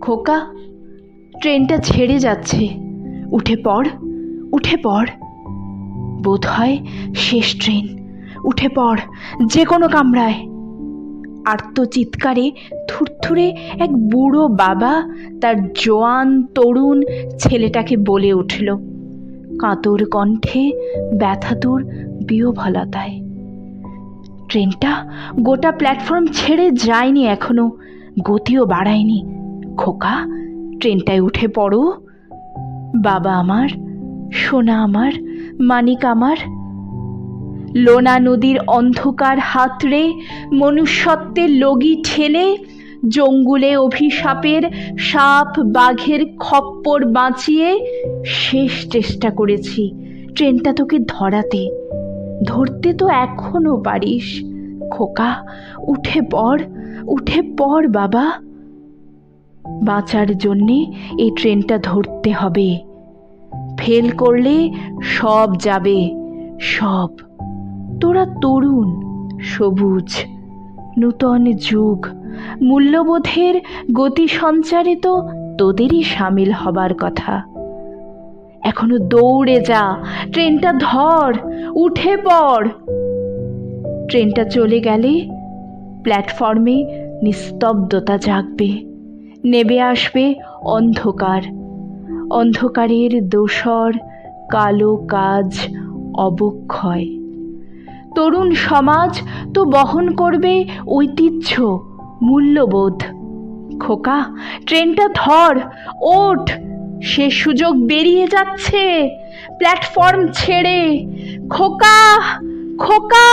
খোকা, ট্রেনটা ছেড়ে যাচ্ছে, উঠে পড়, উঠে পড়। বোধ হয় শেষ ট্রেন, উঠে পড় যে কোনো কামরায়। আর্তচিৎকারে থুরথুরে এক বুড়ো বাবা তার জোয়ান তরুণ ছেলেটাকে বলে উঠল, কাতর কণ্ঠে, ব্যথাতুর বিহ্বলতায়। ট্রেনটা গোটা প্ল্যাটফর্ম ছেড়ে যায়নি এখনো, গতিও বাড়ায়নি। খোকা, ট্রেনটায় উঠে পড়ো। বাবা আমার, সোনা আমার, মানিক আমার। লোনা নদীর অন্ধকার হাতড়ে মনুষ্যত্বের লগি ঠেলে জঙ্গুলে অভিশাপের সাপ বাঘের খপ্পর বাঁচিয়ে শেষ চেষ্টা করেছি ট্রেনটা তোকে ধরাতে। ধরতে তো এখনো পারিস। খোকা, উঠে পড়, উঠে পড় বাবা। বাঁচার জন্যে এই ট্রেনটা ধরতে হবে। ফেল করলে সব যাবে, সব। তোরা তরুণ, সবুজ, নূতন যুগ, মূল্যবোধের গতি সঞ্চারে তো তোদেরই সামিল হবার কথা। এখনো দৌড়ে যা, ট্রেনটা ধর, উঠে পড়। ট্রেনটা চলে গেলে প্ল্যাটফর্মে নিস্তব্ধতা জাগবে, নেমে আসবে অন্ধকার। অন্ধকারের দোসর কালো কাজ, অবক্ষয়। তরুণ সমাজ তো বহন করবে ঐতিহ্য, মূল্যবোধ। খোকা, ট্রেনটা ধর, ওঠ। সে সুযোগ বেরিয়ে যাচ্ছে প্ল্যাটফর্ম ছেড়ে। খোকা, খোকা।